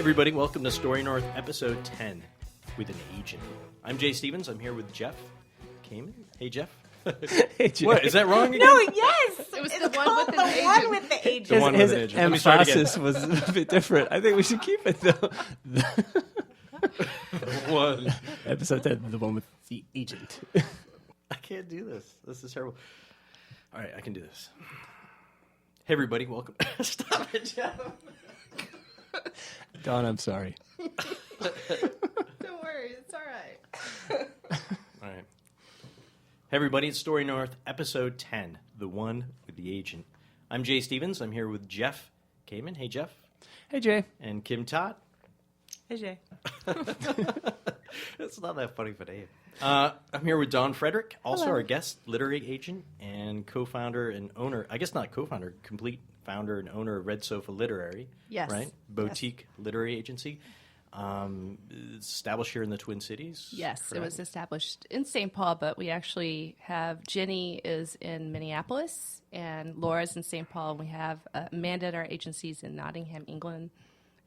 everybody. Welcome to Story North, episode 10, with an agent. I'm Jay Stevens. I'm here with Jeff Kamen. Hey, Jeff. Hey, Jay. What, is that wrong again? No, yes! It was It's the one called with the an one agent. with the agent. The one with His an agent. Let me start again. emphasis was a bit different. I think we should keep it, though. One. Episode 10, the one with the agent. I can't do this. This is terrible. All right, I can do this. Hey, everybody. Welcome. Stop it, Jeff. Dawn, I'm sorry. Don't worry, it's all right. All right. Hey, everybody. It's Story North, episode 10, the one with the agent. I'm Jay Stevens. I'm here with Jeff Kamen. Hey, Jeff. Hey, Jay. And Kim Todd. Hey, Jay. It's not that funny of a name. I'm here with Don Frederick, also Hello. our guest literary agent and co-founder and owner, I guess not co-founder, complete founder and owner of Red Sofa Literary. Yes. Right? Boutique literary agency. Established here in the Twin Cities. Yes, correct? it was established in St. Paul, but we actually have Jenny is in Minneapolis and Laura's in St. Paul. We have Amanda at our agencies in Nottingham, England,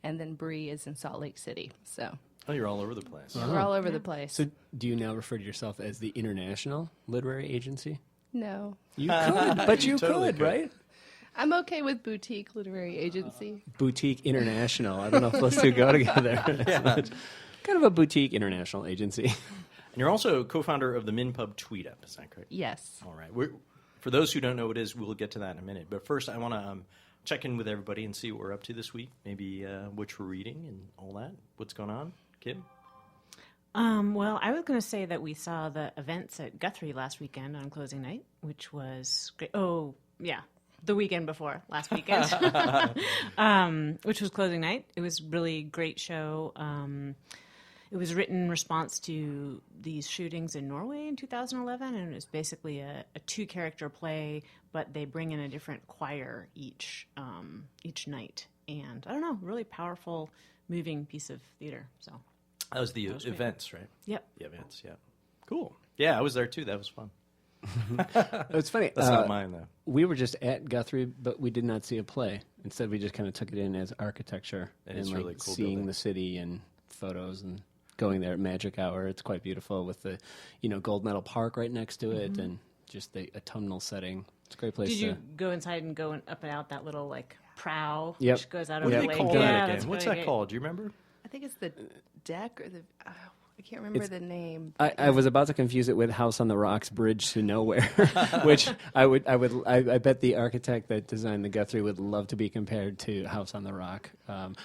and then Bree is in Salt Lake City. So Oh, you're all over the place. we're all over the place. So, do you now refer to yourself as the International Literary Agency? No, You could, but you totally could, could. right? I'm okay with boutique literary agency. Boutique International. I don't know if those two go together. Kind of a boutique international agency. And you're also co-founder of the Min Pub Tweet Up, is that correct? Yes. All right. For those who don't know what it is, we'll get to that in a minute. But first, I want to check in with everybody and see what we're up to this week. Maybe what we're reading and all that. What's going on? Kim? Well, I was going to say that we saw the events at Guthrie last weekend on closing night, which was great. Oh, yeah. The weekend before last weekend, which was closing night. It was really great show. It was written in response to these shootings in Norway in 2011, and it was basically a two-character play, but they bring in a different choir each night. And I don't know, really powerful, moving piece of theater. So That was the great. events, right? Yep. The events, yeah. Cool. Yeah, I was there too. That was fun. It's funny. That's not mine, though. We were just at Guthrie, but we did not see a play. Instead, we just kind of took it in as architecture And and it's like really cool seeing building. the city and photos and going there at Magic Hour. It's quite beautiful with the, Gold Medal Park right next to it and just the autumnal setting. It's a great place. Did you to... go inside and go up and out that little like prow, Yep. which goes out What over do the they lake? call that Yeah, again? that's What's really that great. called? Do you remember? I think it's the deck or the... I can't remember the name. I was about to confuse it with House on the Rocks Bridge to Nowhere, which I bet the architect that designed the Guthrie would love to be compared to House on the Rock.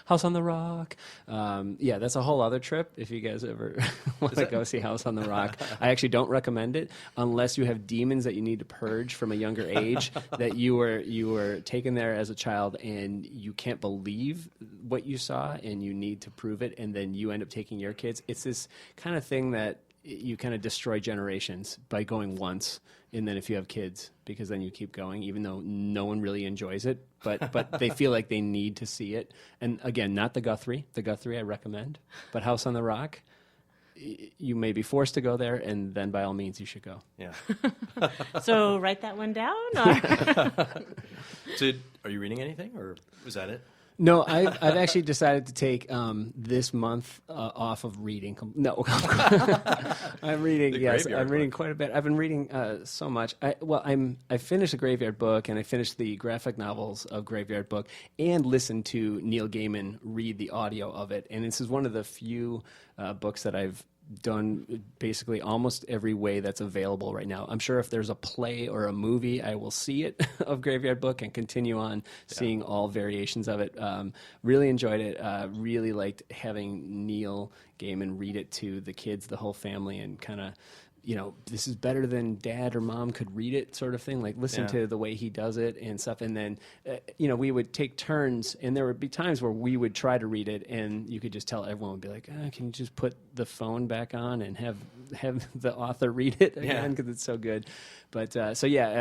House on the Rock. Yeah, that's a whole other trip if you guys ever want to go see House on the Rock. I actually don't recommend it unless you have demons that you need to purge from a younger age, that you were taken there as a child and you can't believe what you saw and you need to prove it, and then you end up taking your kids. It's this kind of thing that you kind of destroy generations by going once, and then if you have kids, because then you keep going even though no one really enjoys it, but they feel like they need to see it. And again, not the Guthrie I recommend, but House on the Rock, you may be forced to go there, and then by all means you should go. Yeah. So write that one down. Or? So, are you reading anything, or was that it? No, I've actually decided to take this month off of reading. No, I'm reading. The Yes, Graveyard I'm reading Book. quite a bit. I've been reading so much. I finished the Graveyard Book, and I finished the graphic novels of Graveyard Book, and listened to Neil Gaiman read the audio of it. And this is one of the few books that I've done basically almost every way that's available right now. I'm sure if there's a play or a movie, I will see it of Graveyard Book and continue on seeing all variations of it. Really enjoyed it. Really liked having Neil Gaiman read it to the kids, the whole family, and kind of, this is better than dad or mom could read it, sort of thing. Like, listen to the way he does it and stuff. And then, we would take turns, and there would be times where we would try to read it, and you could just tell everyone would be like, can you just put the phone back on and have the author read it again, because it's so good. But I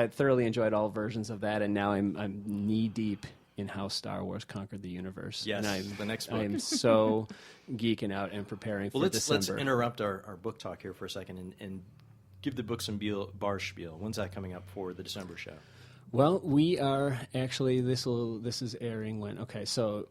thoroughly enjoyed all versions of that, and now I'm knee deep in how Star Wars conquered the universe. Yes, and the next book. I'm so geeking out and preparing for Let's December. interrupt our book talk here for a second and give the book some bar spiel. When's that coming up for the December show? Well, we are actually, this is airing when, okay, so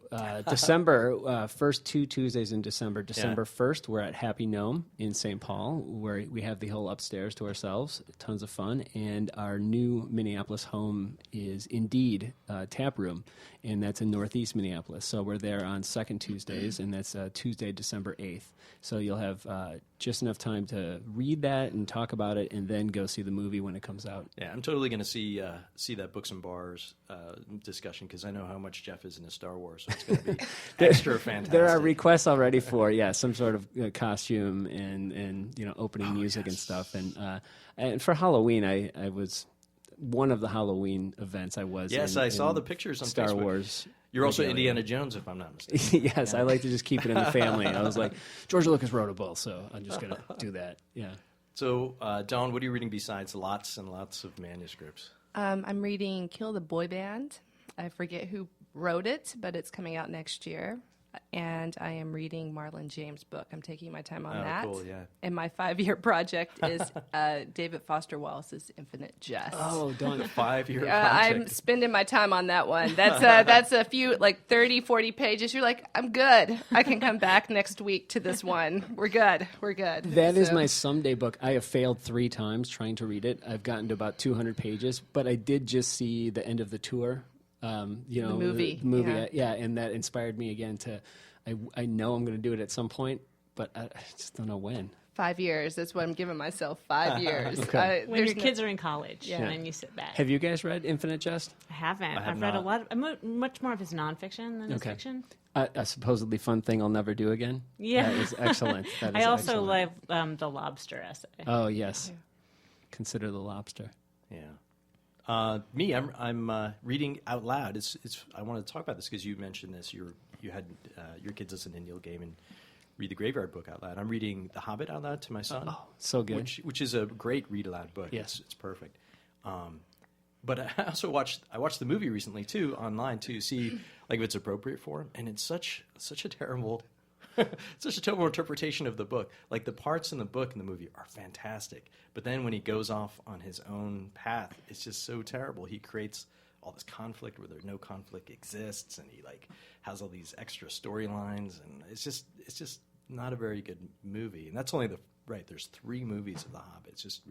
December, first 2 Tuesdays in December. December 1st, we're at Happy Gnome in St. Paul, where we have the whole upstairs to ourselves, tons of fun, and our new Minneapolis home is Indeed Tap Room, and that's in Northeast Minneapolis. So we're there on second Tuesdays, and that's Tuesday, December 8th. So you'll have just enough time to read that and talk about it, and then go see the movie when it comes out. Yeah, I'm totally going to see that Books and Bars discussion, because I know how much Jeff is into Star Wars, so it's going to be extra fantastic. There are requests already for some sort of costume and opening music and stuff, and for Halloween I was one of the Halloween events I was. Yes, I saw the pictures on Star Facebook. Wars. You're also Indiana Jones, if I'm not mistaken. Yes, I like to just keep it in the family. I was like, George Lucas wrote a book, so I'm just going to do that. Yeah. So, Dawn, what are you reading besides lots and lots of manuscripts? I'm reading Kill the Boy Band. I forget who wrote it, but it's coming out next year. And I am reading Marlon James' book. I'm taking my time on that. Cool, yeah. And my 5-year project is David Foster Wallace's Infinite Jest. Oh, Dawn. 5-year project. I'm spending my time on that one. That's a few, 30, 40 pages. You're like, I'm good. I can come back next week to this one. We're good. That is my someday book. I have failed 3 times trying to read it. I've gotten to about 200 pages, but I did just see the end of the tour. The movie. The movie, yeah, and that inspired me again to. I know I'm going to do it at some point, but I just don't know when. 5 years. That's what I'm giving myself. 5 years. Okay. When your kids are in college, Yeah. and then you sit back. Have you guys read Infinite Jest? I haven't. I have I've read a not. lot, much more of his nonfiction than his Okay. fiction. A supposedly fun thing I'll never do again. Yeah. That is excellent. That is I also excellent. love the lobster essay. Oh yes, consider the lobster. Yeah. Me, I'm reading out loud. It's. I want to talk about this because you mentioned this. You had your kids listen to Neil Gaiman read the Graveyard Book out loud. I'm reading The Hobbit out loud to my son. Oh, so good. Which is a great read aloud book. Yes. It's perfect. But I also watched the movie recently too online to see if it's appropriate for him, and it's such a terrible. Such a terrible interpretation of the book. Like, the parts in the book and the movie are fantastic, but then when he goes off on his own path, it's just so terrible. He creates all this conflict where no conflict exists, and he has all these extra storylines, and it's just not a very good movie. And that's only there's 3 movies of The Hobbit. It's just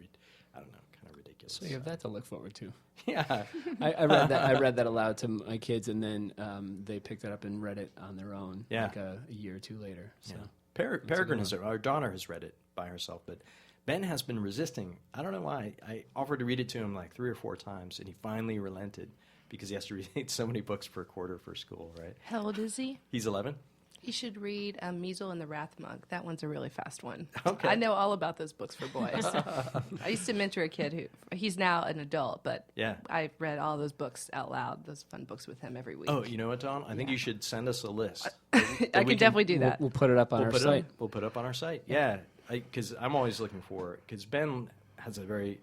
I don't know, kind of ridiculous. So you have that to look forward to. Yeah. I read that. I read that aloud to my kids, and then they picked it up and read it on their own. Yeah. A year or 2 later. So. Yeah. Peregrine our daughter has read it by herself, but Ben has been resisting. I don't know why. I offered to read it to him 3 or 4 times, and he finally relented because he has to read so many books per quarter for school, right? How old is he? He's 11. You should read Measle and the Wrath Monk. That one's a really fast one. Okay. I know all about those books for boys. I used to mentor a kid he's now an adult, but Yeah. I read all those books out loud, those fun books with him every week. Oh, you know what, Dawn? I think you should send us a list. I can definitely do that. We'll put it up on our site. We'll put it up on our site. Yeah, because I'm always looking for, because Ben has a very,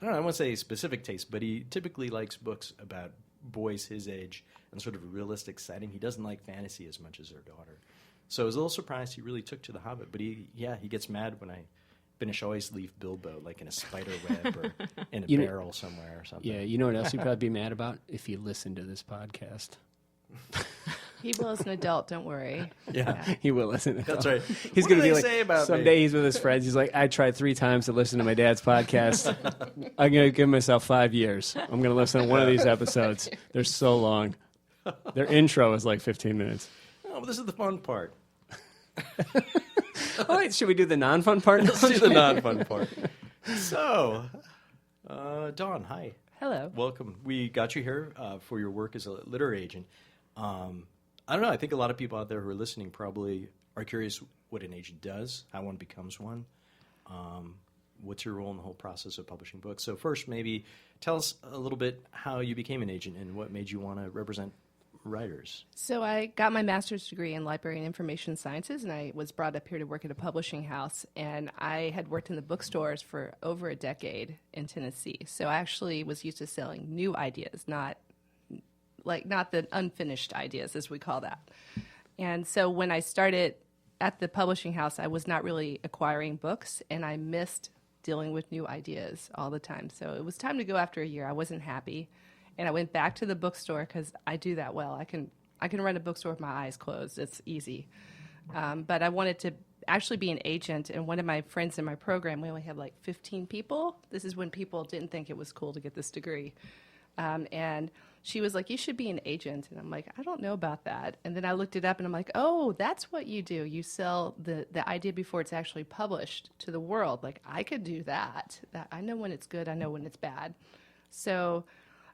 I want to say specific taste, but he typically likes books about boys his age and sort of a realistic setting. He doesn't like fantasy as much as our daughter. So I was a little surprised he really took to The Hobbit, but he gets mad when I finish. Always leave Bilbo in a spider web or in a barrel somewhere or something. Yeah, you know what else you'd probably be mad about? If you listened to this podcast. He will as an adult, don't worry. Yeah. He will listen. That's right. He's What going do to be they say about someday me? he's with his friends. He's like, I tried 3 times to listen to my dad's podcast. I'm going to give myself 5 years. I'm going to listen to one of these episodes. They're so long. Their intro is 15 minutes. Oh, but this is the fun part. Oh, wait, should we do the non-fun part? Let's do the non-fun part. So, Dawn, hi. Hello. Welcome. We got you here for your work as a literary agent. I don't know. I think a lot of people out there who are listening probably are curious what an agent does, how one becomes one. What's your role in the whole process of publishing books? So first, maybe tell us a little bit how you became an agent and what made you want to represent writers. So I got my master's degree in library and information sciences, and I was brought up here to work at a publishing house. And I had worked in the bookstores for over a decade in Tennessee. So I actually was used to selling new ideas, not the unfinished ideas, as we call that. And so when I started at the publishing house, I was not really acquiring books, and I missed dealing with new ideas all the time. So it was time to go after a year. I wasn't happy. And I went back to the bookstore because I do that well. I can run a bookstore with my eyes closed. It's easy. But I wanted to actually be an agent. And one of my friends in my program, we only have like 15 people. This is when people didn't think it was cool to get this degree. And she was like, you should be an agent. And I'm like, I don't know about that. And then I looked it up and I'm like, oh, that's what you do. You sell the idea before it's actually published to the world. Like, I could do that. I know when it's good. I know when it's bad. So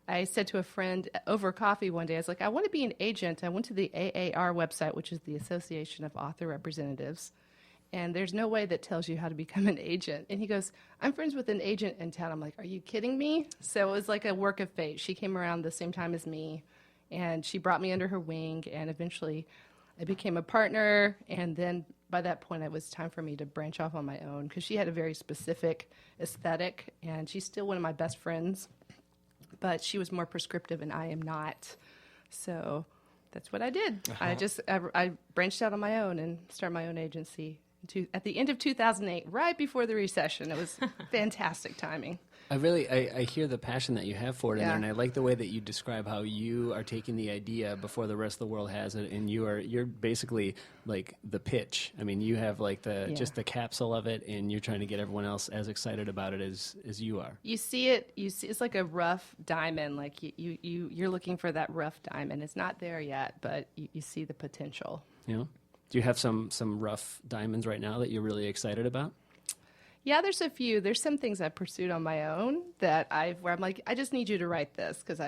I said to a friend over coffee one day, I was like, I want to be an agent. I went to the AAR website, which is the Association of Author Representatives. And there's no way that tells you how to become an agent. And he goes, I'm friends with an agent in town. I'm like, are you kidding me? So it was like a work of fate. She came around the same time as me, and she brought me under her wing, and eventually I became a partner. And then by that point, it was time for me to branch off on my own because she had a very specific aesthetic, and she's still one of my best friends. But she was more prescriptive, and I am not. So that's what I did. I branched out on my own and started my own agency. At the end of 2008, right before the recession. It was fantastic timing. I hear the passion that you have for it in Yeah. there, and I like the way that you describe how you are taking the idea before the rest of the world has it, and you're basically like the pitch. I mean, you have like just the capsule of it, and you're trying to get everyone else as excited about it as you are. You see it. It's like a rough diamond. Like you're looking for that rough diamond. It's not there yet, but you see the potential. You know? Do you have some rough diamonds right now that you're really excited about? Yeah, there's a few. There's some things I've pursued on my own where I'm like, I just need you to write this because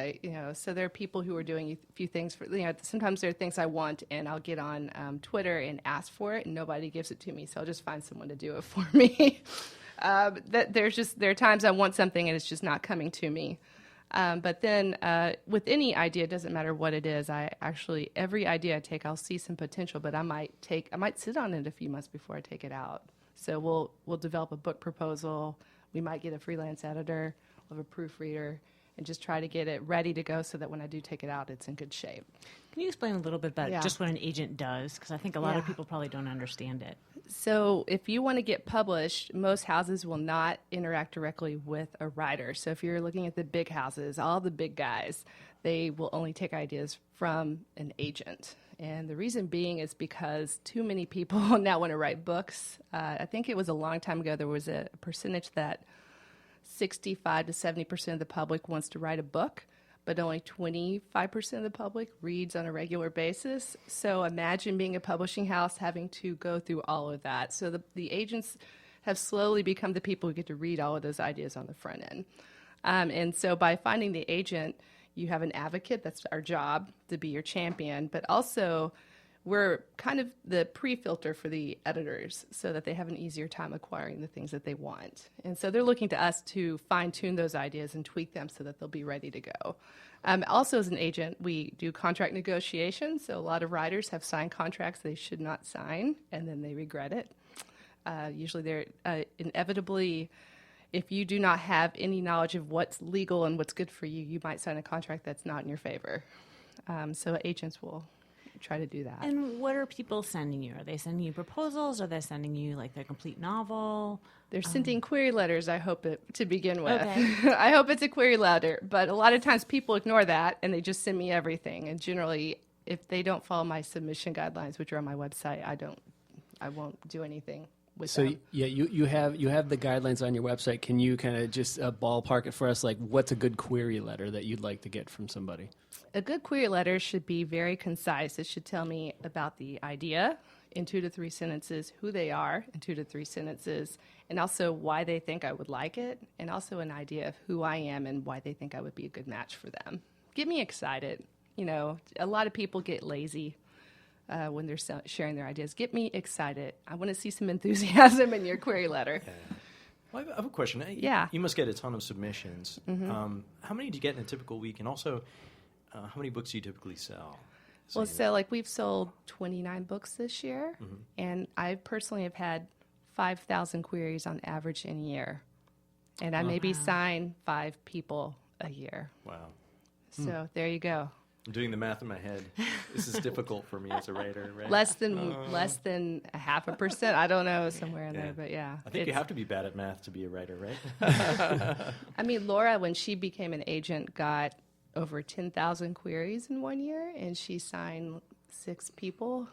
so there are people who are doing a few things for, sometimes there are things I want and I'll get on Twitter and ask for it and nobody gives it to me. So I'll just find someone to do it for me. There are times I want something and it's just not coming to me. But then with any idea, it doesn't matter what it is. Every idea I take, I'll see some potential, but I might sit on it a few months before I take it out. So we'll develop a book proposal. We might get a freelance editor, we'll have a proofreader, and just try to get it ready to go so that when I do take it out, it's in good shape. Can you explain a little bit about Yeah. just what an agent does? Because I think a lot of Yeah. people probably don't understand it. So if you want to get published, most houses will not interact directly with a writer. So if you're looking at the big houses, all the big guys, they will only take ideas from an agent. And the reason being is because too many people now want to write books. I think it was a long time ago, there was a percentage that 65 to 70% of the public wants to write a book, but only 25% of the public reads on a regular basis. So imagine being a publishing house having to go through all of that. So the agents have slowly become the people who get to read all of those ideas on the front end. And so by finding the agent, you have an advocate. That's our job, to be your champion. But also, we're kind of the pre-filter for the editors so that they have an easier time acquiring the things that they want. And so they're looking to us to fine-tune those ideas and tweak them so that they'll be ready to go. Also, as an agent, we do contract negotiations. So a lot of writers have signed contracts they should not sign, and then they regret it. Usually they're inevitably... If you do not have any knowledge of what's legal and what's good for you, you might sign a contract that's not in your favor. So agents will try to do that. And what are people sending you? Are they sending you proposals? Are they sending you like their complete novel? They're sending query letters, I hope, to begin with. Okay. I hope it's a query letter. But a lot of times people ignore that and they just send me everything. And generally, if they don't follow my submission guidelines, which are on my website, I won't do anything. So yeah, you have the guidelines on your website. Can you kind of just ballpark it for us? Like, what's a good query letter that you'd like to get from somebody? A good query letter should be very concise. It should tell me about the idea in 2 to 3 sentences, who they are in 2 to 3 sentences, and also why they think I would like it, and also an idea of who I am and why they think I would be a good match for them. Get me excited. A lot of people get lazy when they're sharing their ideas. Get me excited. I want to see some enthusiasm in your query letter. Yeah. Well, I have a question. Yeah. You must get a ton of submissions. Mm-hmm. How many do you get in a typical week? And also, how many books do you typically sell? We've sold 29 books this year, and I personally have had 5,000 queries on average in a year. And I maybe sign 5 people a year. Wow. So there you go. I'm doing the math in my head. This is difficult for me as a writer, right? Less than 0.5%. I don't know, somewhere in there, but yeah. I think you have to be bad at math to be a writer, right? I mean, Laura, when she became an agent, got over 10,000 queries in 1 year, and she signed 6 people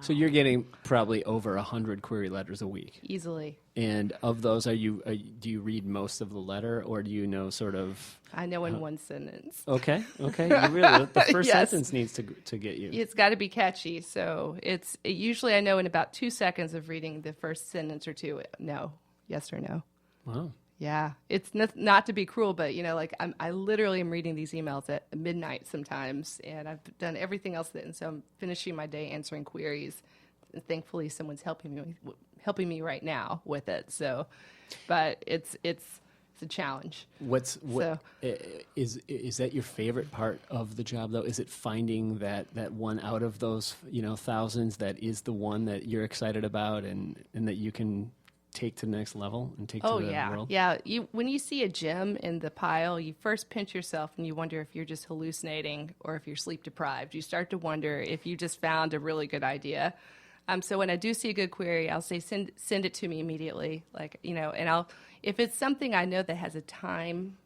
So you're getting probably over 100 query letters a week. easily. And of those, do you read most of the letter, or do you know sort of? I know in one sentence. Okay. You really, the first Yes. sentence needs to get you. It's got to be catchy. So usually I know in about 2 seconds of reading the first sentence or two, no, yes or no. Wow. Yeah, it's not to be cruel, but like I literally am reading these emails at midnight sometimes, and I've done everything else and so I'm finishing my day answering queries. And thankfully, someone's helping me right now with it. So, but it's a challenge. Is that your favorite part of the job, though? Is it finding that one out of those thousands that is the one that you're excited about and that you can take to the next level and take to the world? Yeah. When you see a gem in the pile, you first pinch yourself and you wonder if you're just hallucinating or if you're sleep deprived. You start to wonder if you just found a really good idea. So when I do see a good query, I'll say send it to me immediately. And if it's something I know that has a time,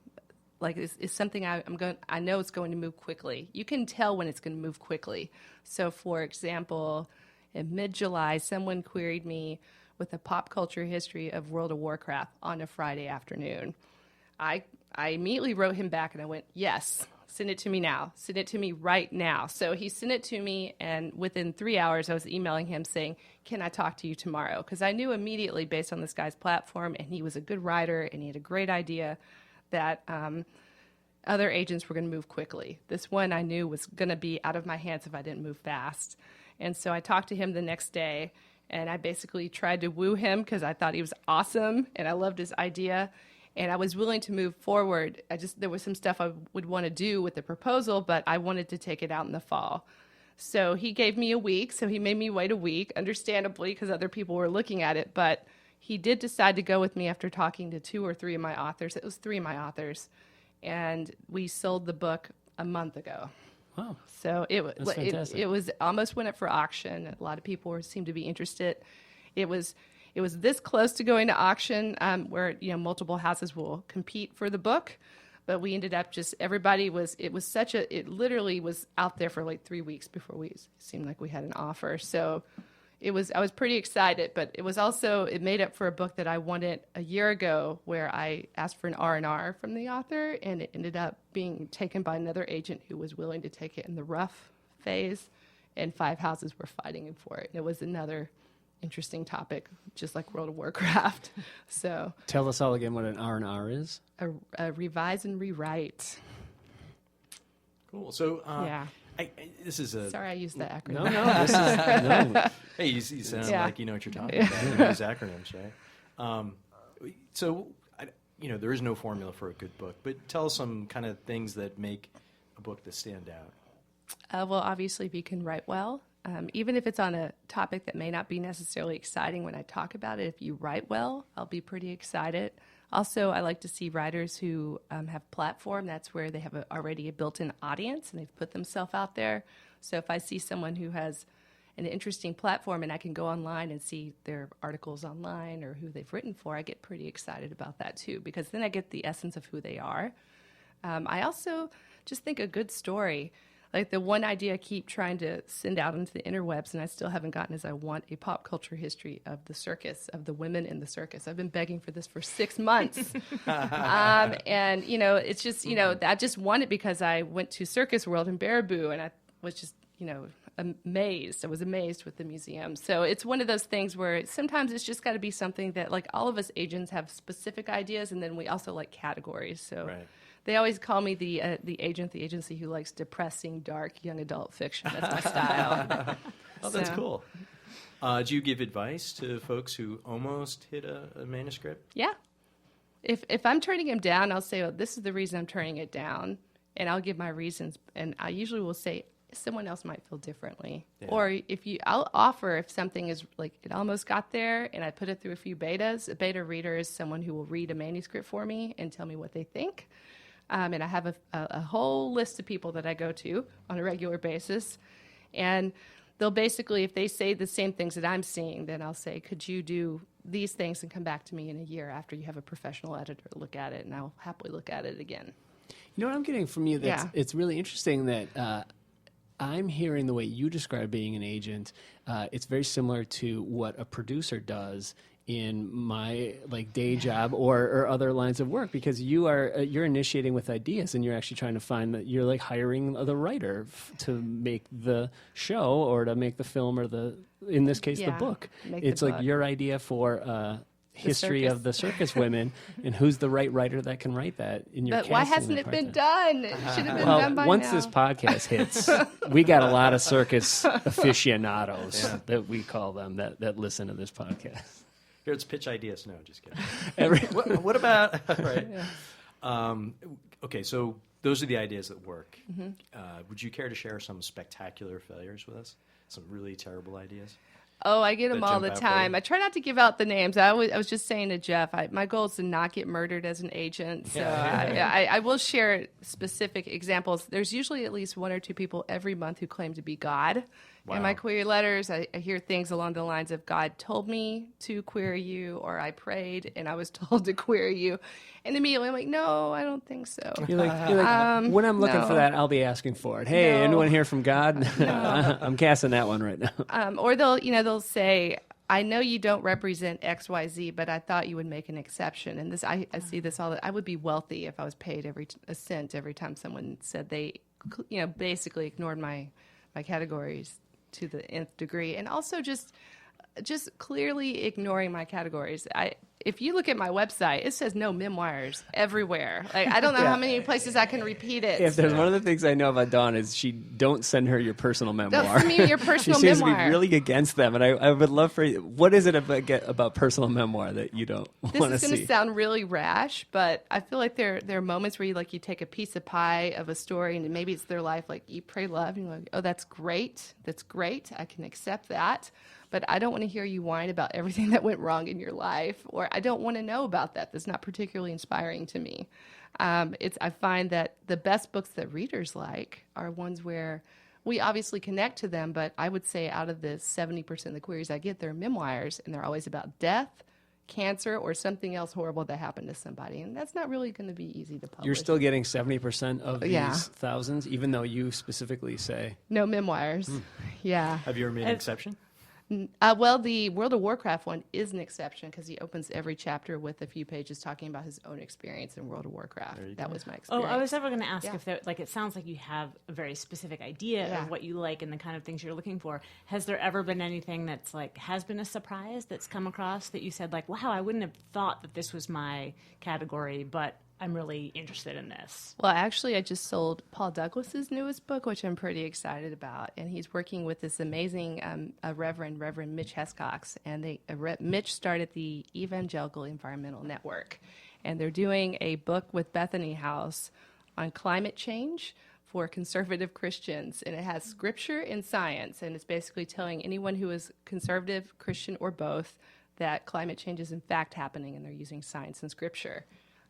like it's something I know it's going to move quickly. You can tell when it's going to move quickly. So for example, in mid-July, someone queried me with a pop culture history of World of Warcraft on a Friday afternoon. I immediately wrote him back and I went, yes, send it to me now. Send it to me right now. So he sent it to me, and within 3 hours I was emailing him saying, can I talk to you tomorrow? Because I knew immediately based on this guy's platform, and he was a good writer and he had a great idea, that other agents were going to move quickly. This one I knew was going to be out of my hands if I didn't move fast. And so I talked to him the next day, and I basically tried to woo him because I thought he was awesome and I loved his idea. And I was willing to move forward. There was some stuff I would want to do with the proposal, but I wanted to take it out in the fall. So he gave me a week. So he made me wait a week, understandably, because other people were looking at it. But he did decide to go with me after talking to 2 or 3 of my authors. It was 3 of my authors. And we sold the book a month ago. Wow. So That's fantastic. it was almost went up for auction. A lot of people seemed to be interested. It was this close to going to auction, where multiple houses will compete for the book, but we ended up it literally was out there for like 3 weeks before it seemed like we had an offer. So I was pretty excited, but it made up for a book that I wanted a year ago, where I asked for an R&R from the author, and it ended up being taken by another agent who was willing to take it in the rough phase, and 5 houses were fighting for it. And it was another interesting topic, just like World of Warcraft. So tell us all again what an R&R is. A revise and rewrite. Cool. So Yeah. this is a... Sorry, I used that acronym. No, this is no. Hey, you sound Yeah. like you know what you're talking about. You use acronyms, right? So, there is no formula for a good book, but tell us some kind of things that make a book that stand out. Well, obviously, if you can write well, even if it's on a topic that may not be necessarily exciting when I talk about it, if you write well, I'll be pretty excited. Also, I like to see writers who have platform. That's where they have already a built-in audience and they've put themselves out there. So if I see someone who has an interesting platform and I can go online and see their articles online or who they've written for, I get pretty excited about that too, because then I get the essence of who they are. I also just think a good story. Like the one idea I keep trying to send out into the interwebs, and I still haven't gotten, is I want a pop culture history of the circus, of the women in the circus. I've been begging for this for 6 months. And, it's just, I just want it because I went to Circus World in Baraboo, and I was just, amazed. I was amazed with the museum. So it's one of those things where sometimes it's just got to be something that, like, all of us agents have specific ideas, and then we also like categories. So. Right. They always call me the agency who likes depressing, dark, young adult fiction. That's my style. Oh, that's cool. Do you give advice to folks who almost hit a manuscript? Yeah. If I'm turning him down, I'll say, well, this is the reason I'm turning it down, and I'll give my reasons. And I usually will say, someone else might feel differently. Yeah. Or I'll offer if something is like, it almost got there, and I put it through a few betas. A beta reader is someone who will read a manuscript for me and tell me what they think. And I have a whole list of people that I go to on a regular basis. And they'll basically, if they say the same things that I'm seeing, then I'll say, could you do these things and come back to me in a year after you have a professional editor look at it? And I'll happily look at it again. You know what I'm getting from you? It's really interesting that I'm hearing the way you describe being an agent. It's very similar to what a producer does in my day job or other lines of work, because you're initiating with ideas and you're actually trying to find that you're hiring the writer to make the show or to make the film or in this case the book. It's like your idea for history of the circus women and who's the right writer that can write that in your But why hasn't it been done? It should have been done by once now. this podcast hits, we got a lot of circus aficionados that we call them that listen to this podcast. Here, it's pitch ideas. No, just kidding. what about right? Okay, so those are the ideas that work. Mm-hmm. Would you care to share some spectacular failures with us? Some really terrible ideas? Oh, I get them That all jump the out time. for you? I try not to give out the names. I was just saying to Jeff, my goal is to not get murdered as an agent. So I will share specific examples. There's usually at least one or two people every month who claim to be God. In my query letters, I hear things along the lines of, God told me to query you, or I prayed and I was told to query you. And immediately I'm like, no, I don't think so. You're like, when I'm looking for that, I'll be asking for it. Hey, anyone here from God? I'm casting that one right now. Or they'll say, I know you don't represent XYZ, but I thought you would make an exception. And this, I see this all. I would be wealthy if I was paid a cent every time someone said they, basically ignored my categories to the nth degree, and also just clearly ignoring my categories. If you look at my website, it says no memoirs everywhere. I don't know how many places I can repeat it. If there's one of the things I know about Dawn is don't send her your personal memoir. Don't send me your personal she seems memoir. to be really against them, and I would love for you. What is it about personal memoir that you don't want to see? This is going to sound really rash, but I feel like there are moments where you take a piece of pie of a story, and maybe it's their life, like Eat, Pray, Love, and you're like, oh, that's great, I can accept that. But I don't want to hear you whine about everything that went wrong in your life, or I don't want to know about that. That's not particularly inspiring to me. I find that the best books that readers like are ones where we obviously connect to them, but I would say out of the 70% of the queries I get, they're memoirs, and they're always about death, cancer, or something else horrible that happened to somebody. And that's not really going to be easy to publish. You're still getting 70% of these thousands, even though you specifically say... No memoirs. Yeah. Have you ever made an exception? Well, the World of Warcraft one is an exception because he opens every chapter with a few pages talking about his own experience in World of Warcraft. That was my experience. Oh, I was ever going to ask if there, it sounds like you have a very specific idea of what you like and the kind of things you're looking for. Has there ever been anything that's has been a surprise that's come across that you said wow, I wouldn't have thought that this was my category, but I'm really interested in this? Well, actually, I just sold Paul Douglas's newest book, which I'm pretty excited about. And he's working with this amazing Reverend Mitch Hescox. And Mitch started the Evangelical Environmental Network. And they're doing a book with Bethany House on climate change for conservative Christians. And it has scripture and science. And it's basically telling anyone who is conservative, Christian, or both that climate change is in fact happening, and they're using science and scripture.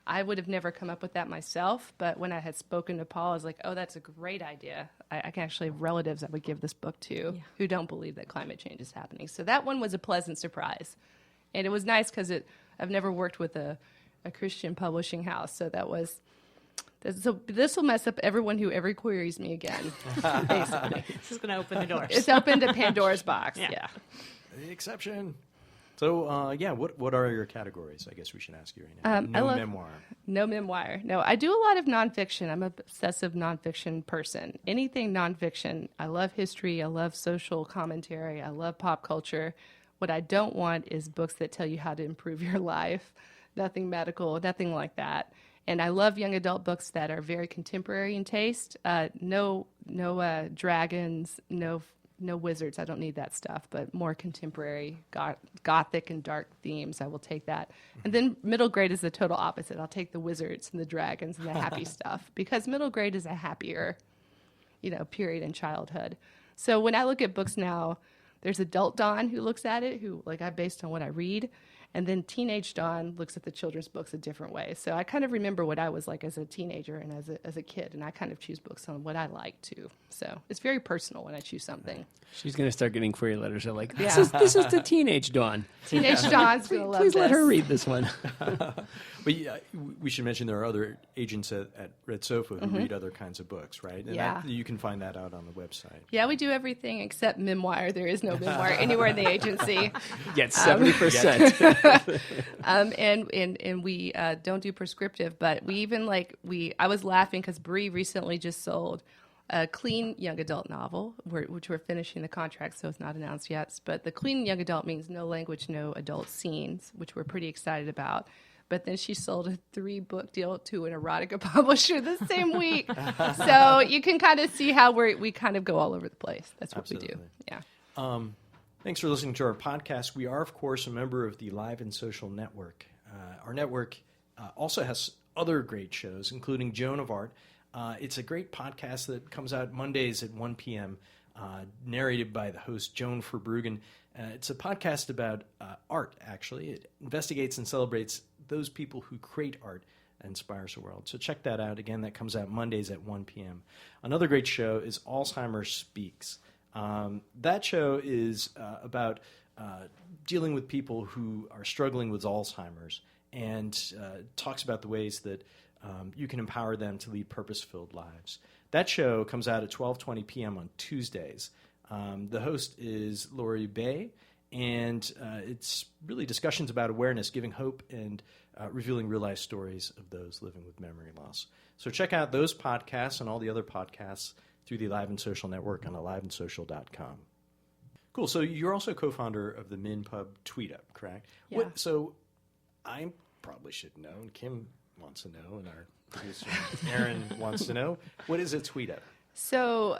I would have never come up with that myself, but when I had spoken to Paul, I was like, oh, that's a great idea. I can actually have relatives I would give this book to who don't believe that climate change is happening. So that one was a pleasant surprise. And it was nice because I've never worked with a Christian publishing house, so this will mess up everyone who ever queries me again, basically. This is going to open the doors. It's opened a Pandora's box, yeah. The exception. So, what are your categories? I guess we should ask you right now. Memoir. No memoir. No, I do a lot of nonfiction. I'm an obsessive nonfiction person. Anything nonfiction. I love history. I love social commentary. I love pop culture. What I don't want is books that tell you how to improve your life. Nothing medical, nothing like that. And I love young adult books that are very contemporary in taste. No dragons, no wizards. I don't need that stuff, but more contemporary, gothic and dark themes. I will take that. And then middle grade is the total opposite. I'll take the wizards and the dragons and the happy stuff, because middle grade is a happier, period in childhood. So when I look at books now, there's adult Dawn who looks at it, who based on what I read, And then Teenage Dawn looks at the children's books a different way. So I kind of remember what I was like as a teenager and as a kid, and I kind of choose books on what I like too. So it's very personal when I choose something. She's going to start getting query letters. They're like, this Yeah. is the Teenage Dawn. Teenage Dawn's going to love Please this. let her read this one. But yeah, we should mention there are other agents at Red Sofa who read other kinds of books, right? And Yeah. you can find that out on the website. Yeah, we do everything except memoir. There is no memoir anywhere in the agency. Get 70%. And we don't do prescriptive, but we even I was laughing because Bree recently just sold a clean young adult novel, which we're finishing the contract, so it's not announced yet. But the clean young adult means no language, no adult scenes, which we're pretty excited about. But then she sold a 3-book deal to an erotica publisher the same week. So you can kind of see how we kind of go all over the place. That's what we do. Absolutely. Yeah. Thanks for listening to our podcast. We are, of course, a member of the Live and Social Network. Our network also has other great shows, including Joan of Art. It's a great podcast that comes out Mondays at 1 p.m., narrated by the host Joan Verbruggen. It's a podcast about art, actually. It investigates and celebrates those people who create art and inspires the world. So check that out. Again, that comes out Mondays at 1 p.m. Another great show is Alzheimer's Speaks. That show is about dealing with people who are struggling with Alzheimer's and talks about the ways that you can empower them to lead purpose-filled lives. That show comes out at 12:20 p.m. on Tuesdays. The host is Lori Bay, and it's really discussions about awareness, giving hope, and revealing real-life stories of those living with memory loss. So check out those podcasts and all the other podcasts through the Live and Social Network on aliveandsocial.com. Cool. So you're also co-founder of the MinPub TweetUp, correct? Yeah. So I probably should know, and Kim wants to know, and our producer Aaron wants to know, what is a TweetUp? So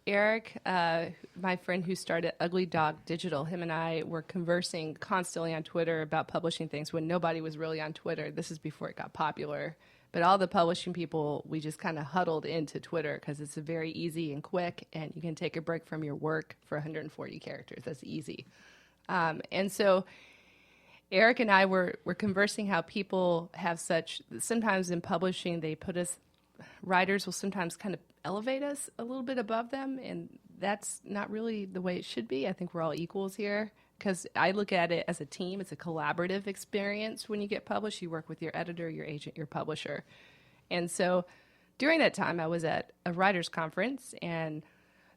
Eric, my friend who started Ugly Dog Digital, him and I were conversing constantly on Twitter about publishing things when nobody was really on Twitter. This is before it got popular. But all the publishing people, we just kind of huddled into Twitter because it's very easy and quick, and you can take a break from your work for 140 characters. That's easy. And so Eric and I were conversing how people have sometimes in publishing, they put us, writers will sometimes kind of elevate us a little bit above them, and that's not really the way it should be. I think we're all equals here because I look at it as a team. It's a collaborative experience when you get published. You work with your editor, your agent, your publisher. And so during that time, I was at a writer's conference, and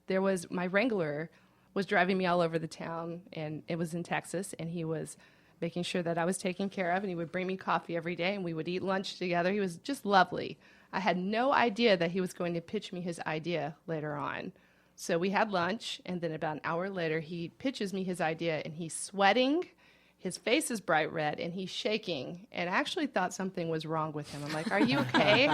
there was my wrangler was driving me all over the town, and it was in Texas, and he was making sure that I was taken care of, and he would bring me coffee every day, and we would eat lunch together. He was just lovely. I had no idea that he was going to pitch me his idea later on. So we had lunch, and then about an hour later, he pitches me his idea, and he's sweating. His face is bright red, and he's shaking, and I actually thought something was wrong with him. I'm like, are you okay?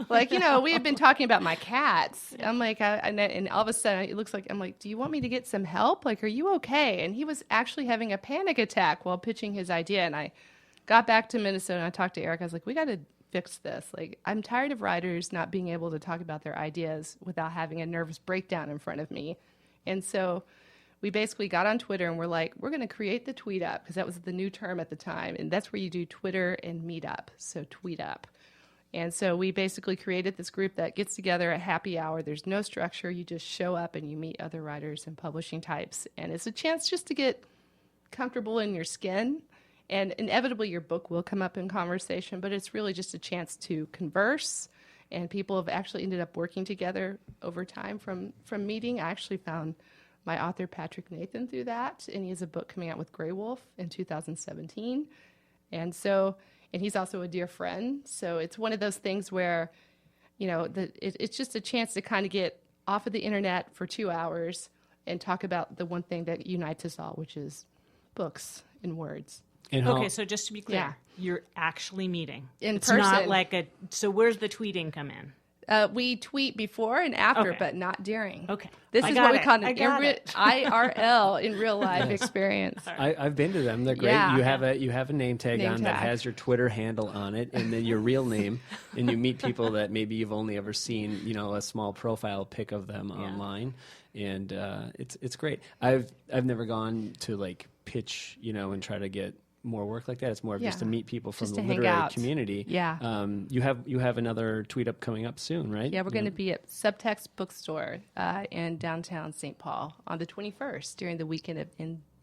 We had been talking about my cats. I'm like, and all of a sudden, it looks like, I'm like, do you want me to get some help? Like, are you okay? And he was actually having a panic attack while pitching his idea, and I got back to Minnesota, and I talked to Eric. I was like, we got to fix this. Like, I'm tired of writers not being able to talk about their ideas without having a nervous breakdown in front of me. And so we basically got on Twitter and we're like, we're going to create the TweetUp, because that was the new term at the time. And that's where you do Twitter and Meetup. So TweetUp. And so we basically created this group that gets together at happy hour. There's no structure. You just show up and you meet other writers and publishing types. And it's a chance just to get comfortable in your skin. And inevitably your book will come up in conversation, but it's really just a chance to converse. And people have actually ended up working together over time from meeting. I actually found my author, Patrick Nathan, through that, and he has a book coming out with Grey Wolf in 2017. And he's also a dear friend. So it's one of those things where, it's just a chance to kind of get off of the internet for 2 hours and talk about the one thing that unites us all, which is books and words. Okay, so just to be clear, Yeah. you're actually meeting. In It's person. not like so where's the tweeting come in? We tweet before and after, Okay. but not during. Okay. This I is got what we it. call I an got it. IRL, in real life experience. I've been to them. They're great. Yeah. You have a name tag Name on that tag. has your Twitter handle on it, and then your real name, and you meet people that maybe you've only ever seen, a small profile pic of them online, and it's great. I've never gone to pitch, and try to get more work like that. It's more of just to meet people from Just the to hang literary out. community. Yeah. You have another tweet up coming up soon, right? Yeah, we're going to be at Subtext Bookstore in downtown St. Paul on the 21st during the weekend of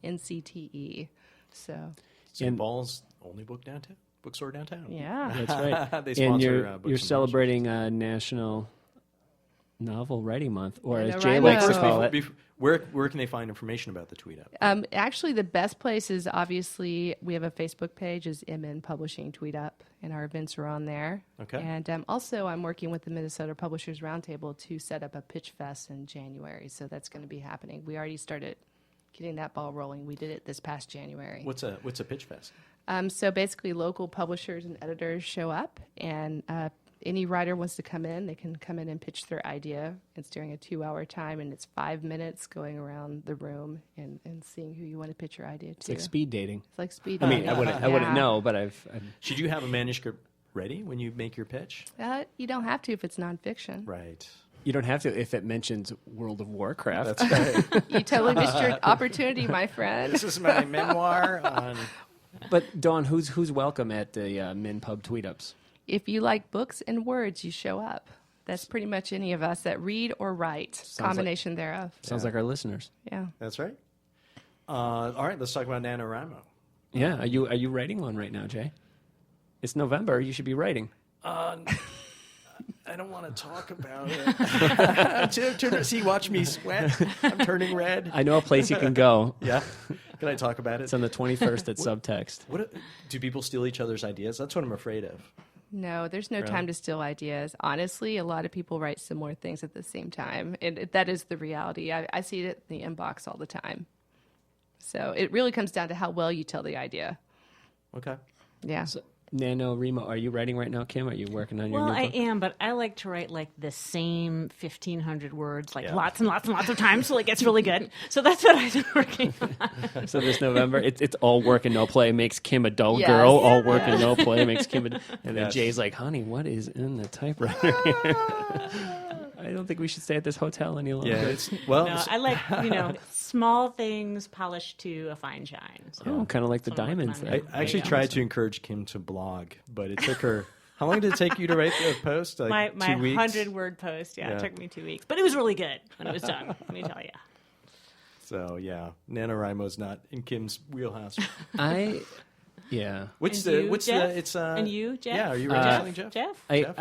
NCTE. So, St. Paul's only bookstore downtown. yeah. That's right. They And sponsor you're books and celebrating National Novel Writing Month, or I as know, Jay right? likes to So- call it. Where can they find information about the tweet up? Actually, the best place is obviously we have a Facebook page, is MN Publishing Tweet Up, and our events are on there. Okay. And also, I'm working with the Minnesota Publishers Roundtable to set up a pitch fest in January, so that's going to be happening. We already started getting that ball rolling. We did it this past January. What's a pitch fest? So basically, local publishers and editors show up, and any writer wants to come in, they can come in and pitch their idea. It's during a 2-hour time, and it's 5 minutes going around the room and seeing who you want to pitch your idea to. It's like speed dating. It's like speed I mean, dating. I wouldn't Yeah. know, but I've Should you have a manuscript ready when you make your pitch? You don't have to if it's nonfiction. Right. you don't have to if it mentions World of Warcraft. That's right. You totally missed your opportunity, my friend. This is my memoir on. But Dawn, who's welcome at the MinPub tweet-ups? If you like books and words, you show up. That's pretty much any of us that read or write, combination thereof. Sounds like our listeners. Yeah. That's right. All right, let's talk about NaNoWriMo. Yeah, are you writing one right now, Jay? It's November. You should be writing. I don't want to talk about it. See, watch me sweat. I'm turning red. I know a place you can go. Yeah. Can I talk about it? It's on the 21st at Subtext. Do people steal each other's ideas? That's what I'm afraid of. No, there's no Really? time to steal ideas. Honestly, a lot of people write similar things at the same time. And that is the reality. I see it in the inbox all the time. So it really comes down to how well you tell the idea. Okay. Yeah. So, NaNoWriMo, are you writing right now, Kim? Are you working on your Well, new I book? am, but I like to write like the same 1,500 words, like Yeah. lots and lots and lots of times, so it gets really good. So that's what I've been working on. So this November, it's all work and no play makes Kim a dull Yes. girl. All work and no play makes Kim and then Yes. Jay's like, honey, what is in the typewriter here? I don't think we should stay at this hotel any longer. Yeah. Well, No, I like, small things polished to a fine shine. So. Oh, kind of like the So I'm working diamonds. on there. it. I actually Yeah. tried to encourage Kim to blog, but it took her. How long did it take you to write the post? Like My 2 weeks? 100-word post, Yeah. it took me 2 weeks. But it was really good when it was done, let me tell you. So, yeah. NaNoWriMo's not in Kim's wheelhouse. Yeah. What's And the, you, what's Jeff? the, it's, And you, Jeff? Yeah, are you writing something, Jeff? Jeff?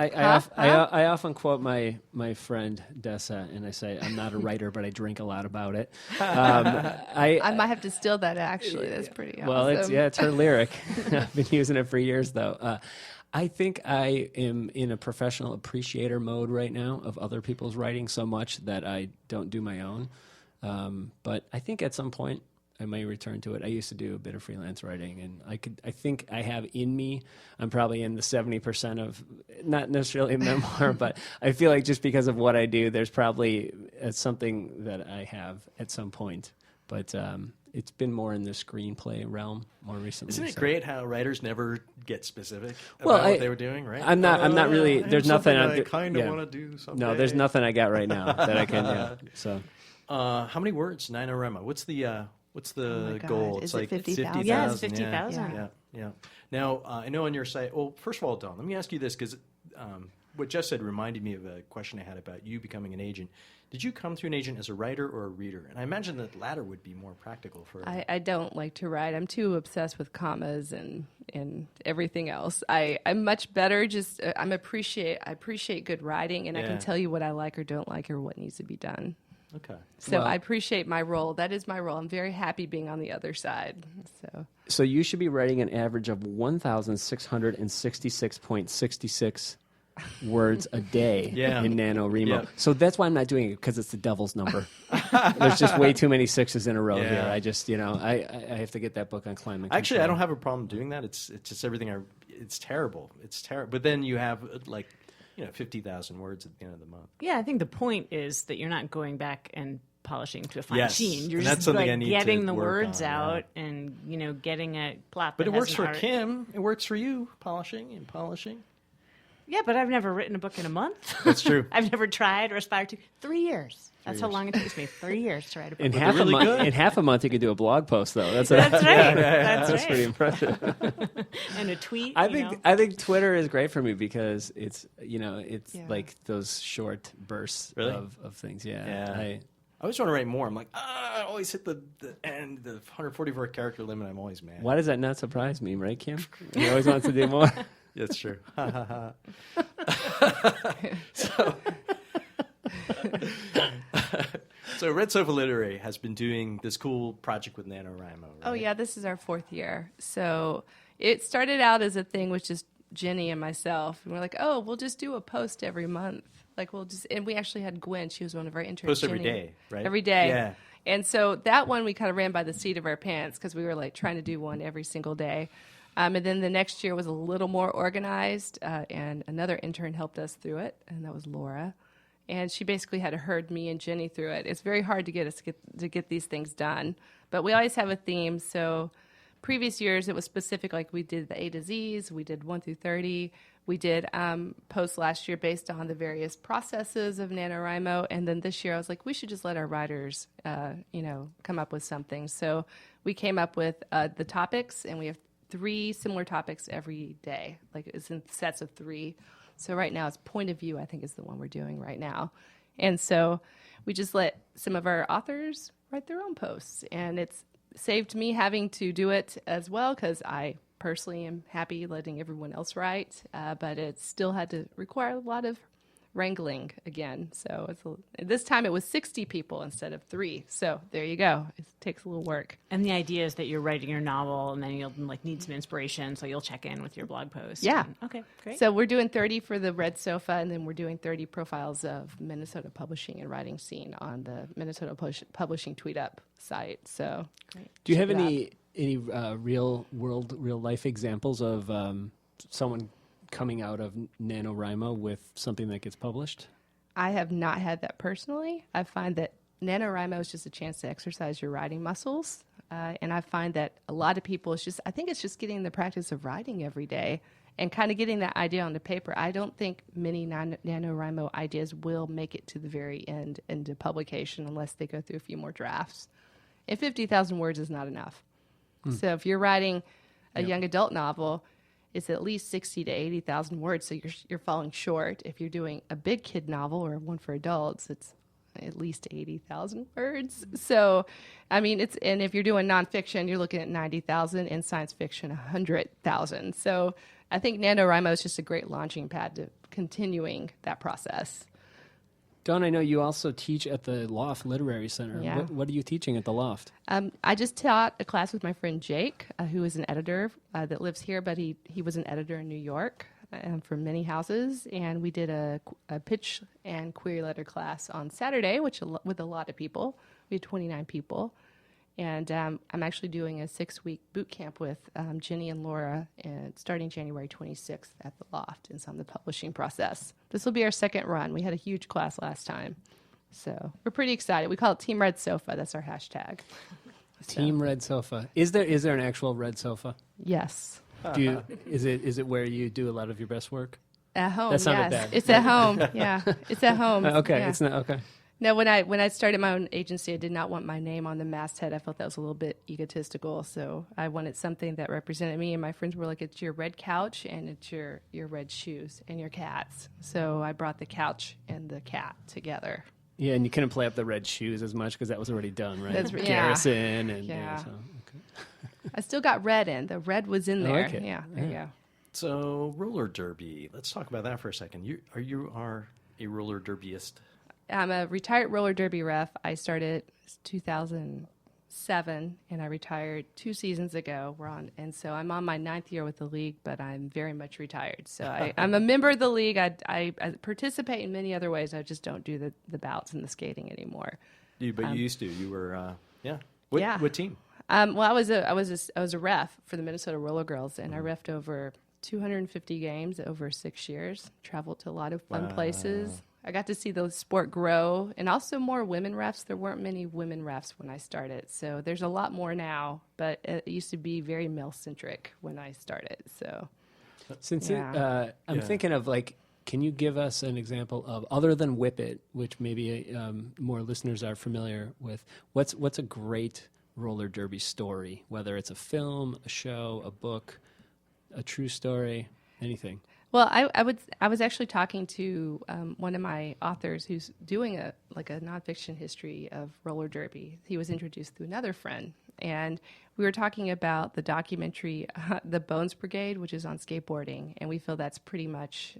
I often quote my friend Dessa, and I say, I'm not a writer, but I drink a lot about it. I might have to steal that, actually. That's pretty Well, awesome. it's her lyric. I've been using it for years, though. I think I am in a professional appreciator mode right now of other people's writing so much that I don't do my own. But I think at some point I may return to it. I used to do a bit of freelance writing, and I think I have in me. I'm probably in the 70% of, not necessarily a memoir, but I feel like just because of what I do, there's probably something that I have at some point. But it's been more in the screenplay realm more recently. Isn't it so. great how writers never get specific about Well, what they were doing, right? I'm not really. I have There's nothing. something I'm I kind of yeah. want to do someday. No, there's nothing I got right now that I can do. So How many words, NaNoWriMo? What's the my God. goal? Is It's it like 50,000? Yeah, it's 50,000. 50,000. Yeah. Now, I know on your site, well, first of all, Dawn, let me ask you this, because what Jeff said reminded me of a question I had about you becoming an agent. Did you come through an agent as a writer or a reader? And I imagine that latter would be more practical for... I don't like to write. I'm too obsessed with commas and everything else. I'm much better I appreciate good writing, and I Yeah. can tell you what I like or don't like or what needs to be done. Okay. So Well- I appreciate my role. That is my role. I'm very happy being on the other side. So you should be writing an average of 1,666.66 words a day Yeah. in NaNoWriMo. Yeah. So that's why I'm not doing it, because it's the devil's number. There's just way too many sixes in a row Yeah. here. I just, I have to get that book on climate control. Actually, I don't have a problem doing that. It's just everything it's terrible. It's terrible. But then you have 50,000 words at the end of the month. Yeah, I think the point is that you're not going back and polishing to a fine Yes, sheen. You're and just that's something I need getting to the work words on, out and getting a plot. But that it works has for an arc. Kim. It works for you, polishing. Yeah, but I've never written a book in a month. That's true. I've never tried or aspired to. 3 years. That's how long it takes me. 3 years to write a book. In half really a month, good. in half a month, you could do a blog post though. That's That's right. That's That's pretty right. impressive. And a tweet. I think Twitter is great for me because it's Yeah. like those short bursts Really? of things. Yeah. Yeah. I always want to write more. I'm like, I always hit the end, the 144 character limit. I'm always mad. Why does that not surprise me, right, Kim? You always want to do more. That's true. So Red Sofa Literary has been doing this cool project with NaNoWriMo, right? Oh, yeah, this is our 4th year. So it started out as a thing with just Jenny and myself. And we're like, oh, we'll just do a post every month. Like, and we actually had Gwen. She was one of our interns. Post every Jenny. day, right? Every day. Yeah. And so that one we kind of ran by the seat of our pants because we were like trying to do one every single day. And then the next year was a little more organized, and another intern helped us through it, and that was Laura. And she basically had to herd me and Jenny through it. It's very hard to get these things done, but we always have a theme. So previous years it was specific, like we did the A to Z's, we did 1 through 30. We did posts last year based on the various processes of NaNoWriMo, and then this year I was like, we should just let our writers, come up with something. So we came up with the topics, and we have 3 similar topics every day. Like it's in sets of 3. So right now it's point of view, I think is the one we're doing right now. And so we just let some of our authors write their own posts. And it's saved me having to do it as well because I personally am happy letting everyone else write. But it still had to require a lot of wrangling again. So this time it was 60 people instead of 3. So there you go. It takes a little work. And the idea is that you're writing your novel, and then you'll need some inspiration, so you'll check in with your blog post. Yeah. Okay, great. So we're doing 30 for the Red Sofa, and then we're doing 30 profiles of Minnesota publishing and writing scene on the Minnesota Publishing Tweet Up site. So, Do you have check it any real life examples of someone coming out of NaNoWriMo with something that gets published? I have not had that personally. I find that NaNoWriMo is just a chance to exercise your writing muscles. And I find that a lot of people, I think it's just getting the practice of writing every day and kind of getting that idea on the paper. I don't think many NaNoWriMo ideas will make it to the very end into publication unless they go through a few more drafts. And 50,000 words is not enough. So if you're writing a young adult novel, it's at least 60 to 80,000 words, so you're falling short. If you're doing a big kid novel or one for adults, it's at least 80,000 words. So, I mean, and if you're doing nonfiction, you're looking at 90,000, and science fiction, 100,000. So I think NaNoWriMo is just a great launching pad to continuing that process. Dawn, I know you also teach at the Loft Literary Center. Yeah. What are you teaching at the Loft? I just taught a class with my friend Jake, who is an editor that lives here, but he was an editor in New York for many houses, and we did a pitch and query letter class on Saturday, with a lot of people. We had 29 people, and I'm actually doing a 6-week boot camp with Jenny and Laura, starting January 26th at the Loft. It's on the publishing process. This will be our second run. We had a huge class last time, so we're pretty excited. We call it Team Red Sofa. That's our hashtag. Team Red Sofa. Is there an actual red sofa? Yes. Is it where you do a lot of your best work? At home, That sounded yes. bad. It's at home. Yeah, it's at home. Okay, Yeah. it's not okay. No, when I started my own agency, I did not want my name on the masthead. I felt that was a little bit egotistical, so I wanted something that represented me. And my friends were like, "It's your red couch, and it's your red shoes, and your cats." So I brought the couch and the cat together. Yeah, and you couldn't play up the red shoes as much because that was already done, right? That's right. Garrison and Yeah. so, okay. I still got red in. The red was in there. like it. Yeah, there you go. So roller derby. Let's talk about that for a second. You are a roller derbyist. I'm a retired roller derby ref. I started 2007, and I retired 2 seasons ago. And so I'm on my 9th year with the league, but I'm very much retired. So I'm a member of the league. I participate in many other ways. I just don't do the bouts and the skating anymore. But you used to. You were, yeah. Yeah. What team? Well, I was a ref for the Minnesota Roller Girls, and I refed over 250 games over 6 years. Traveled to a lot of fun places. I got to see the sport grow, and also more women refs. There weren't many women refs when I started, so there's a lot more now. But it used to be very male centric when I started. So Since Yeah. I'm thinking of like Can you give us an example of, other than Whip It, which maybe more listeners are familiar with, what's a great roller derby story, whether it's a film, a show, a book, a true story, anything? Well, I was actually talking to one of my authors who's doing a nonfiction history of roller derby. He was introduced through another friend, and we were talking about the documentary, The Bones Brigade, which is on skateboarding, and we feel that's pretty much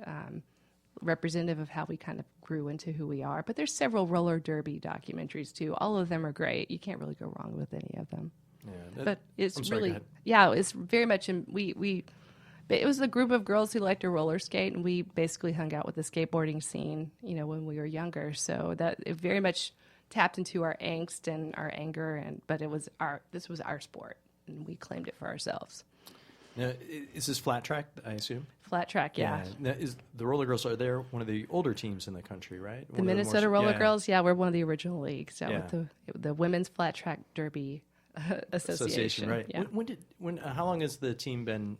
representative of how we kind of grew into who we are. But there's several roller derby documentaries too. All of them are great. You can't really go wrong with any of them. Yeah, but it's I'm sorry, really, go ahead. yeah, it's very much it was a group of girls who liked to roller skate, and we basically hung out with the skateboarding scene, when we were younger. So that it very much tapped into our angst and our anger, but this was our sport, and we claimed it for ourselves. Now, is this flat track, I assume? Flat track, yeah. Now, is the Roller Girls, are they one of the older teams in the country, right? The Minnesota Roller Girls, we're one of the original leagues. So Yeah. with the Women's Flat Track Derby Association. Right. Yeah. How long has the team been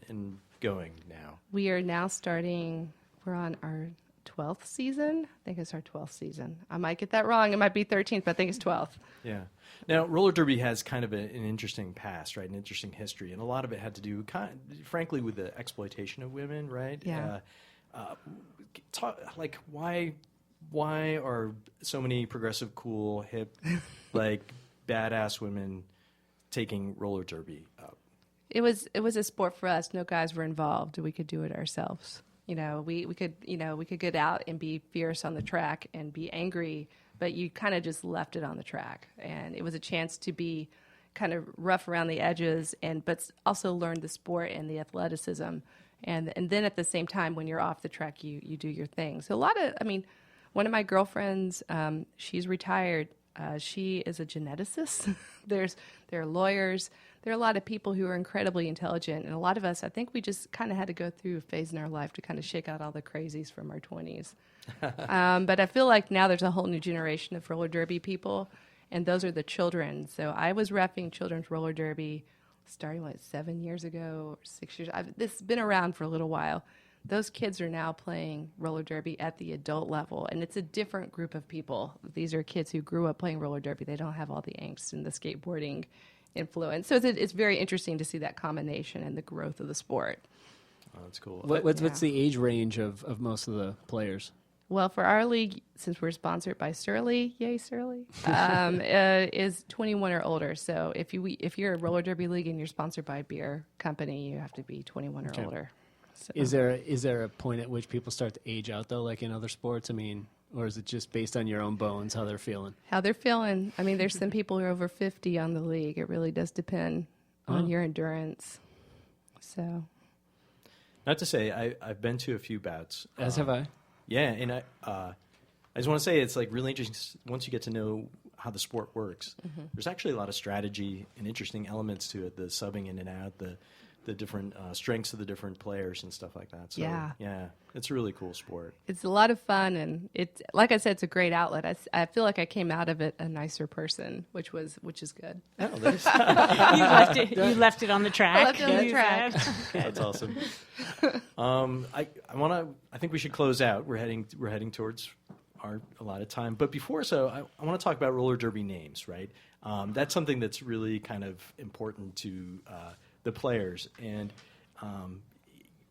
going now? We are now we're on our 12th season. I think it's our 12th season. I might get that wrong. It might be 13th, but I think it's 12th. Yeah. Now, roller derby has kind of an interesting past, right? An interesting history, and a lot of it had to do, frankly, with the exploitation of women, right? Yeah. Why are so many progressive, cool, hip, badass women taking roller derby up? It was a sport for us. No guys were involved. We could do it ourselves. We could get out and be fierce on the track and be angry, but you kind of just left it on the track. And it was a chance to be kind of rough around the edges, but also learn the sport and the athleticism. And then at the same time, when you're off the track, you do your thing. So one of my girlfriends, she's retired. She is a geneticist. There are lawyers. There are a lot of people who are incredibly intelligent, and a lot of us, I think we just kind of had to go through a phase in our life to kind of shake out all the crazies from our 20s. But I feel like now there's a whole new generation of roller derby people, and those are the children. So I was reffing children's roller derby starting 7 years ago or 6 years. This has been around for a little while. Those kids are now playing roller derby at the adult level, and it's a different group of people. These are kids who grew up playing roller derby. They don't have all the angst and the skateboarding influence. So it's very interesting to see that combination and the growth of the sport. Oh, that's cool. What's the age range of most of the players? Well, for our league, since we're sponsored by Surly, yay Surly, is 21 or older. So if you're a roller derby league and you're sponsored by a beer company, you have to be 21 or older. So. Is there a point at which people start to age out, though, like in other sports? I mean, or is it just based on your own bones, how they're feeling? How they're feeling. I mean, there's some people who are over 50 on the league. It really does depend on your endurance. So, not to say I've been to a few bouts. As have I. Yeah, and I just want to say it's really interesting once you get to know how the sport works. Mm-hmm. There's actually a lot of strategy and interesting elements to it, the subbing in and out, the different strengths of the different players and stuff like that. So, yeah, it's a really cool sport. It's a lot of fun, and it's, like I said, it's a great outlet. I feel like I came out of it a nicer person, which is good. Oh, you left it on the track. I left it on the track. That's awesome. I think we should close out. We're heading towards our allotted time. But before I want to talk about roller derby names, right? That's something that's really kind of important to the players, and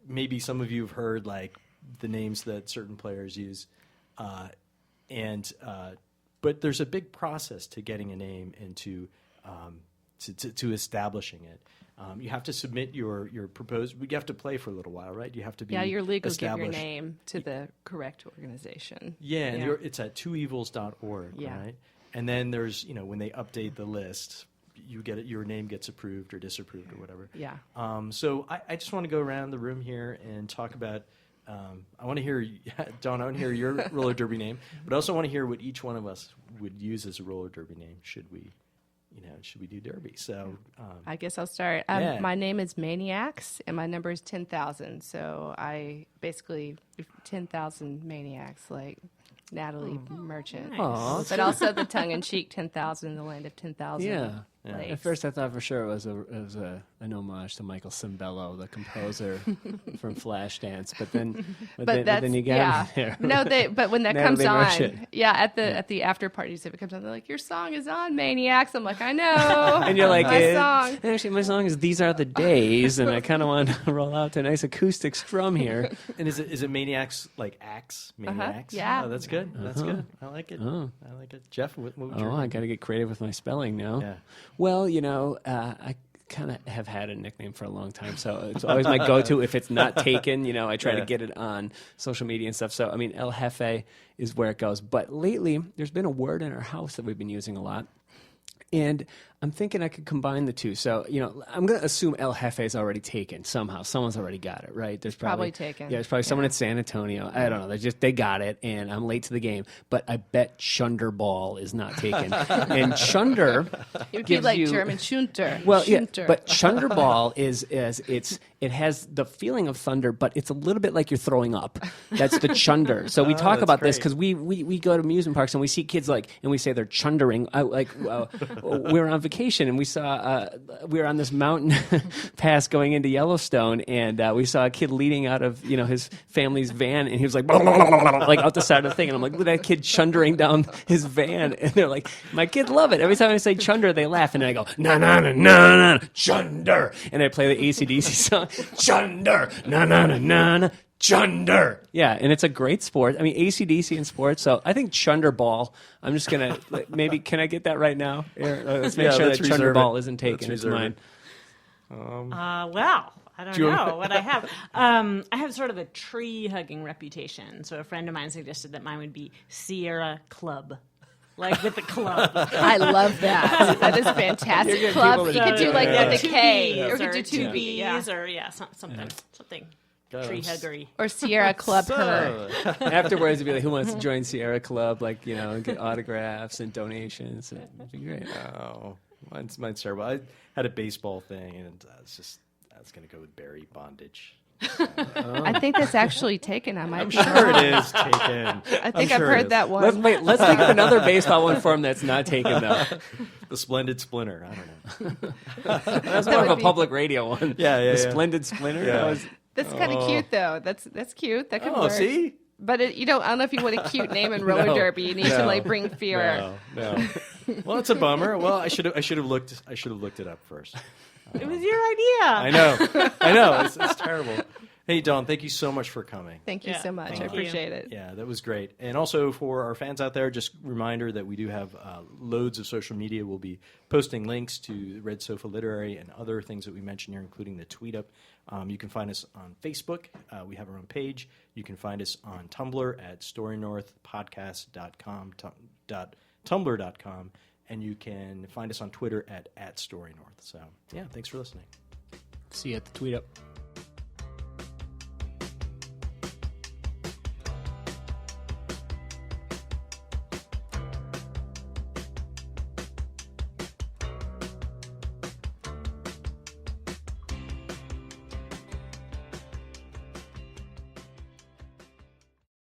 maybe some of you have heard the names that certain players use, but there's a big process to getting a name and to establishing it. You have to submit your proposed. You have to play for a little while, right? You have to be your league will give your established. name to the correct organization. Yeah, and it's at twoevils.org, right? And then there's when they update the list, you get it. Your name gets approved or disapproved or whatever. Yeah. So I just want to go around the room here and talk about. I want to hear, Dawn. I want to hear your roller derby name, but I also want to hear what each one of us would use as a roller derby name. Should we do derby? So I guess I'll start. My name is Maniacs, and my number is 10,000. So I basically 10,000 maniacs, like Natalie Merchant, nice. but also the tongue-in-cheek 10,000 in the land of 10,000. Yeah. lakes. At first, I thought for sure it was an homage to Michael Cimbello, the composer from Flashdance. But then you got there. No, but when that comes Natalie on, Merchant. at the after parties, if it comes on, they're like, "Your song is on, Maniacs." I'm like, "I know," And you're like, my song. Actually, my song is "These Are the Days," and I kind of want to roll out to a nice acoustic strum here. And is it Maniacs like Axe? Maniacs? Yeah. Oh, that's good. That's good. I like it. Oh. I like it. Jeff, what would you? Oh, I got to get creative with my spelling now. Yeah. Well, I kind of have had a nickname for a long time, so it's always my go-to. If it's not taken, I try to get it on social media and stuff. So, I mean, El Jefe is where it goes. But lately, there's been a word in our house that we've been using a lot. And I'm thinking I could combine the two. So, I'm going to assume El Jefe is already taken somehow. Someone's already got it, right? There's Probably taken. Yeah, there's probably someone at San Antonio. I don't know. They got it, and I'm late to the game. But I bet Chunderball is not taken. And Chunder It would be gives like you, German Schunter. well, yeah, Schunter. but Chunderball it has the feeling of thunder, but it's a little bit like you're throwing up. That's the chunder. So we talk that's about this great. because we go to amusement parks and we see kids and we say they're chundering. We were on vacation and we were on this mountain pass going into Yellowstone, and we saw a kid leading out of his family's van, and he was like like out the side of the thing, and I'm like, look at that kid chundering down his van, and they're like, my kids love it. Every time I say chunder, they laugh, and I go na na na na na chunder, and I play the AC/DC song chunder na na na na na. Chunder. Yeah, and it's a great sport. I mean, AC/DC in sports, so I think Chunderball. I'm just going to, maybe, can I get that right now? Here, let's make sure let's that reserve Chunderball it. isn't taken. Let's It's reserve mine. Well, I don't know what I have. I have sort of a tree-hugging reputation. So a friend of mine suggested that mine would be Sierra Club. Like with the club. I love that. That is fantastic. Club. You could do like with a K, or you could do two B's, or something tree huggery. or Sierra Club Her. Afterwards, it'd be like, who wants to join Sierra Club? Like, get autographs and donations. It'd be great. Oh, mine's terrible. I had a baseball thing, and I was going to go with Barry Bondage. I think that's actually taken. I'm sure it is taken. I think I've heard that one. Let's think of another baseball one for him that's not taken, though. The Splendid Splinter. I don't know. That's more of a public radio one. Yeah. The Splendid Splinter. Yeah. That's kind of cute, though. That's cute. That could work. See? But I don't know if you want a cute name in roller derby. You need to bring fear. No. Well, it's a bummer. Well, I should have looked it up first. It was your idea. I know. It's terrible. Hey, Dawn, thank you so much for coming. Thank you so much. I appreciate it. Yeah, that was great. And also for our fans out there, just a reminder that we do have loads of social media. We'll be posting links to Red Sofa Literary and other things that we mentioned here, including the tweet up. You can find us on Facebook. We have our own page. You can find us on Tumblr at storynorthpodcast.com, tumblr.com, and you can find us on Twitter at storynorth. So, yeah, thanks for listening. See you at the tweet up.